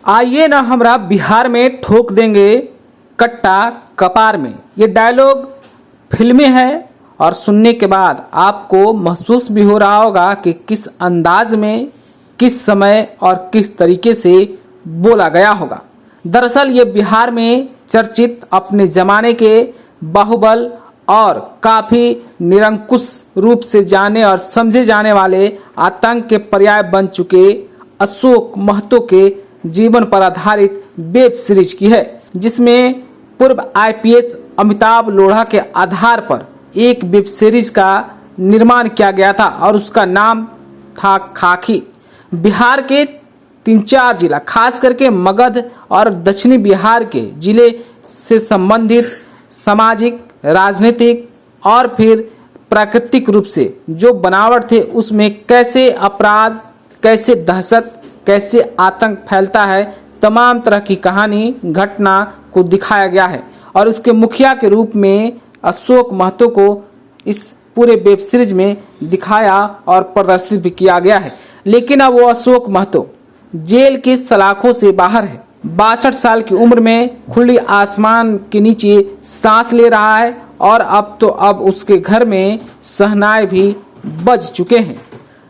आइए ना हमरा बिहार में ठोक देंगे कट्टा कपार में। ये डायलॉग फिल्मी है और सुनने के बाद आपको महसूस भी हो रहा होगा कि किस अंदाज में, किस समय और किस तरीके से बोला गया होगा। दरअसल ये बिहार में चर्चित अपने जमाने के बाहुबल और काफ़ी निरंकुश रूप से जाने और समझे जाने वाले आतंक के पर्याय बन चुके अशोक महतो के जीवन पर आधारित वेब सीरीज की है, जिसमें पूर्व आईपीएस अमिताभ लोढ़ा के आधार पर एक वेब सीरीज का निर्माण किया गया था और उसका नाम था खाकी। बिहार के 3-4 जिला, खास करके मगध और दक्षिणी बिहार के जिले से संबंधित सामाजिक, राजनीतिक और फिर प्राकृतिक रूप से जो बनावट थे, उसमें कैसे अपराध, कैसे दहशत, कैसे आतंक फैलता है, तमाम तरह की कहानी, घटना को दिखाया गया है। और इसके मुखिया के रूप में अशोक महतो को इस पूरे वेब सीरीज में दिखाया और प्रदर्शित भी किया गया है। लेकिन अब वो अशोक महतो जेल के सलाखों से बाहर है। 62 साल की उम्र में खुली आसमान के नीचे सांस ले रहा है और अब उसके घर में शहनाई भी बज चुके हैं।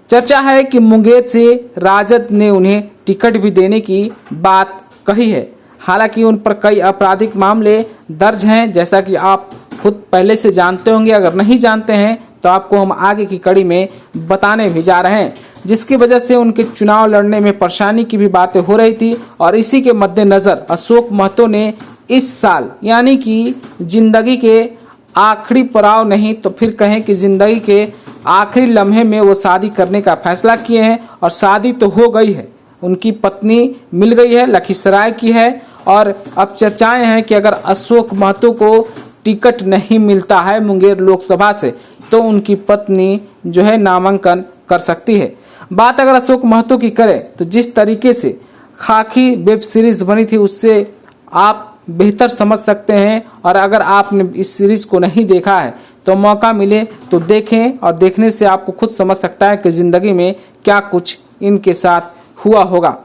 चर्चा है कि मुंगेर से राजद ने उन्हें टिकट भी देने की बात कही है। हालांकि उन पर कई आपराधिक मामले दर्ज हैं, जैसा कि आप खुद पहले से जानते होंगे। अगर नहीं जानते हैं तो आपको हम आगे की कड़ी में बताने भी जा रहे हैं, जिसकी वजह से उनके चुनाव लड़ने में परेशानी की भी बातें हो रही थी। और इसी के मद्देनजर अशोक महतो ने इस साल, यानी कि जिंदगी के आखिरी पड़ाव नहीं तो फिर कहें कि जिंदगी के आखिरी लम्हे में वो शादी करने का फैसला किए हैं। और शादी तो हो गई है, उनकी पत्नी मिल गई है, लखीसराय की है। और अब चर्चाएं हैं कि अगर अशोक महतो को टिकट नहीं मिलता है मुंगेर लोकसभा से, तो उनकी पत्नी जो है नामांकन कर सकती है। बात अगर अशोक महतो की करें तो जिस तरीके से खाकी वेब सीरीज बनी थी, उससे आप बेहतर समझ सकते हैं। और अगर आपने इस सीरीज को नहीं देखा है तो मौका मिले तो देखें, और देखने से आपको खुद समझ सकता है कि जिंदगी में क्या कुछ इनके साथ हुआ होगा।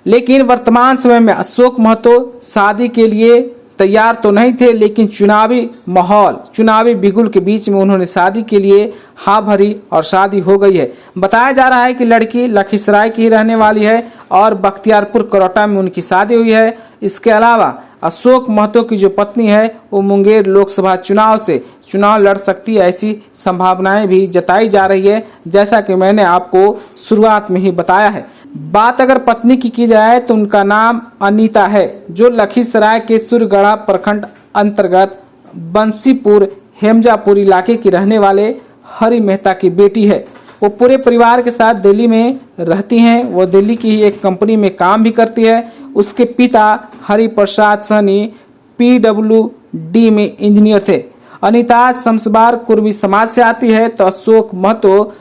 लेकिन वर्तमान समय में अशोक महतो शादी के लिए तैयार तो नहीं थे, लेकिन चुनावी माहौल, चुनावी बिगुल के बीच में उन्होंने शादी के लिए हाँ भरी और शादी हो गई है। बताया जा रहा है कि लड़की लखीसराय की रहने वाली है और बख्तियारपुर करौटा में उनकी शादी हुई है। इसके अलावा अशोक महतो की जो पत्नी है वो मुंगेर लोकसभा चुनाव से चुनाव लड़ सकती है, ऐसी संभावनाएं भी जताई जा रही है, जैसा कि मैंने आपको शुरुआत में ही बताया है। बात अगर पत्नी की जाए तो उनका नाम अनीता है, जो लखीसराय के सुरगढ़ा प्रखंड अंतर्गत बंसीपुर हेमजापुर इलाके की रहने वाले हरि मेहता की बेटी है। वो पूरे परिवार के साथ दिल्ली में रहती हैं। वो दिल्ली की ही एक कंपनी में काम भी करती है। उसके पिता हरि प्रसाद सहनी PWD में इंजीनियर थे। अनीता शमशबार कुर्मी समाज से आती है, तो अशोक महतो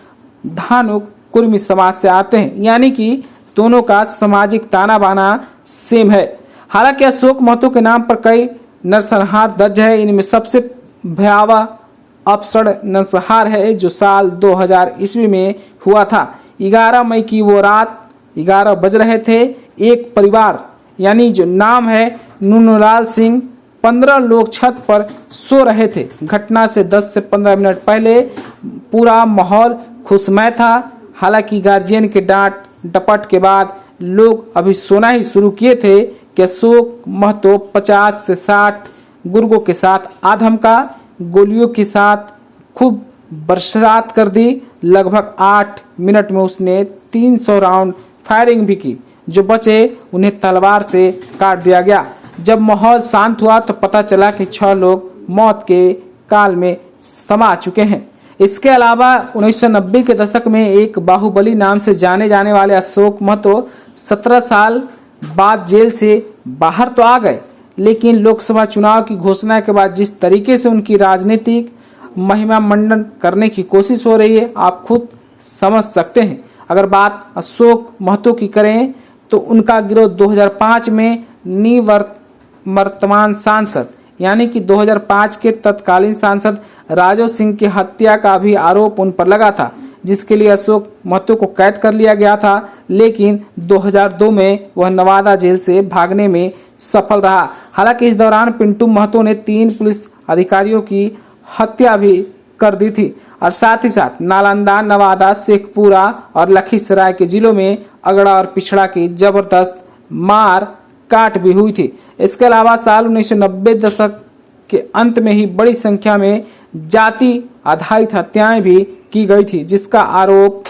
धानुक कुर्मी समाज से आते हैं, यानी कि दोनों का सामाजिक ताना बाना सेम है। हालांकि अशोक महतो के नाम पर कई नरसंहार दर्ज है। इनमें सबसे भयावह अपसड़ नरसंहार है जो साल 2000 ईस्वी में हुआ था। 11 मई की वो रात 11 बज रहे थे। एक परिवार, यानी जो नाम है नूनूलाल सिंह, 15 लोग छत पर सो रहे थे। घटना से 10 से 15 मिनट पहले पूरा माहौल खुशमय था। हालांकि गार्जियन के डांट डपट के बाद लोग अभी सोना ही शुरू किए थे कि अशोक महतो 50 से 60 गुर्गों के साथ आधमका, गोलियों के साथ खूब बरसात कर दी। लगभग 8 मिनट में उसने 300 राउंड फायरिंग भी की। जो बचे उन्हें तलवार से काट दिया गया। जब माहौल शांत हुआ तो पता चला कि 6 लोग मौत के काल में समा चुके हैं। इसके अलावा 1990 के दशक में एक बाहुबली नाम से जाने जाने वाले अशोक महतो 17 साल बाद जेल से बाहर तो आ गए, लेकिन लोकसभा चुनाव की घोषणा के बाद जिस तरीके से उनकी राजनीतिक महिमा मंडन करने की कोशिश हो रही है, आप खुद समझ सकते हैं। अगर बात अशोक महतो की करें तो उनका गिरोह 2005 में निवर्तमान सांसद, यानी कि 2005 के तत्कालीन सांसद राजो सिंह की हत्या का भी आरोप उन पर लगा था। जिसके लिए अशोक महतो को कैद कर लिया गया था, लेकिन 2002 में वह नवादा जेल से भागने में सफल रहा। हालांकि इस दौरान पिंटू महतो ने 3 पुलिस अधिकारियों की हत्या भी कर दी थी और साथ ही साथ नालंदा, नवादा, शेखपुरा और लखीसराय के जिलों में अगड़ा और पिछड़ा की जबरदस्त मार काट भी हुई थी। इसके अलावा साल 1990 दशक के अंत में ही बड़ी संख्या में जाति आधारित हत्याएं भी की गई थी, जिसका आरोप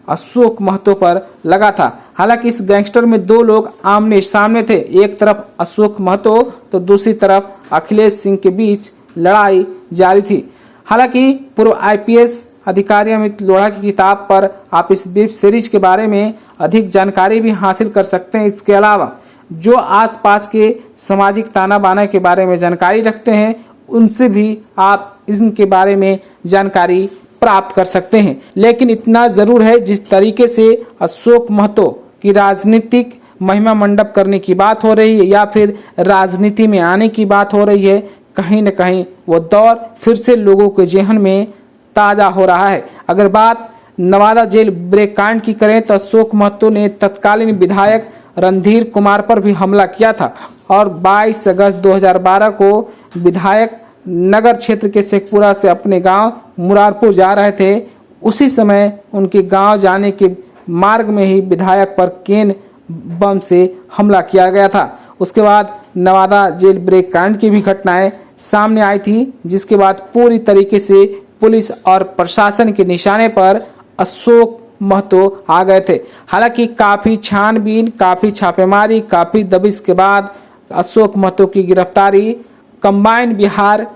अशोक महतो पर लगा था। हालांकि इस गैंगस्टर में 2 लोग आमने सामने थे, एक तरफ अशोक महतो तो दूसरी तरफ अखिलेश सिंह के बीच लड़ाई जारी थी। हालांकि पूर्व आईपीएस अधिकारी अमित लोढ़ा की किताब पर आप इस वेब सीरीज के बारे में अधिक जानकारी भी हासिल कर सकते हैं। इसके अलावा जो आसपास के सामाजिक ताना बाना के बारे में जानकारी रखते हैं, उनसे भी आप इनके बारे में जानकारी प्राप्त कर सकते हैं। लेकिन इतना जरूर है, जिस तरीके से अशोक महतो की राजनीतिक महिमा मंडप करने की बात हो रही है या फिर राजनीति में आने की बात हो रही है, कहीं न कहीं वो दौर फिर से लोगों के जेहन में ताजा हो रहा है। अगर बात नवादा जेल ब्रेक कांड की करें तो अशोक महतो ने तत्कालीन विधायक रणधीर कुमार पर भी हमला किया था और 22 अगस्त 2012 को विधायक नगर क्षेत्र के शेखपुरा से अपने गांव मुरारपुर जा रहे थे। उसी समय उनके गांव जाने के मार्ग में ही विधायक पर केन बम से हमला किया गया था। उसके बाद नवादा जेल ब्रेक कांड की भी घटनाएं सामने आई थी, जिसके बाद पूरी तरीके से पुलिस और प्रशासन के निशाने पर अशोक महतो आ गए थे। हालांकि काफी छानबीन, काफी छापेमारी, काफी दबिश के बाद अशोक महतो की गिरफ्तारी कंबाइन बिहार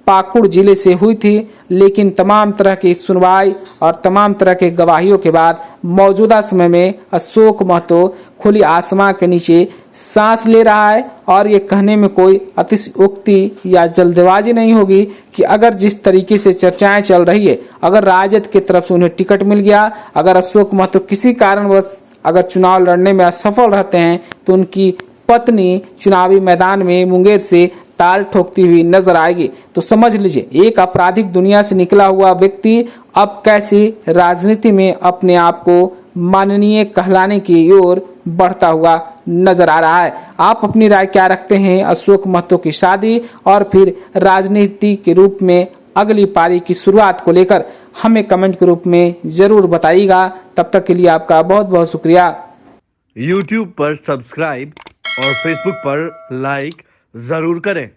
पाकुड़ जिले से हुई थी, लेकिन तमाम तरह की सुनवाई और तमाम तरह के गवाहियों के बाद मौजूदा समय में अशोक महतो खुली आसमां के नीचे सांस ले रहा है। और ये कहने में कोई अतिशयोक्ति या जल्दबाजी नहीं होगी कि अगर जिस तरीके से चर्चाएं चल रही है, अगर राजद की तरफ से उन्हें टिकट मिल गया, अगर अशोक महतो किसी कारणवश अगर चुनाव लड़ने में असफल रहते हैं, तो उनकी पत्नी चुनावी मैदान में मुंगेर से ताल ठोकती हुई नजर आएगी। तो समझ लीजिए, एक आपराधिक दुनिया से निकला हुआ व्यक्ति अब कैसे राजनीति में अपने आप को माननीय कहलाने की ओर बढ़ता हुआ नजर आ रहा है। आप अपनी राय क्या रखते हैं अशोक महतो की शादी और फिर राजनीति के रूप में अगली पारी की शुरुआत को लेकर हमें कमेंट के रूप में जरूर बताइएगा। तब तक के लिए आपका बहुत बहुत शुक्रिया। YouTube पर सब्सक्राइब और Facebook पर लाइक जरूर करें।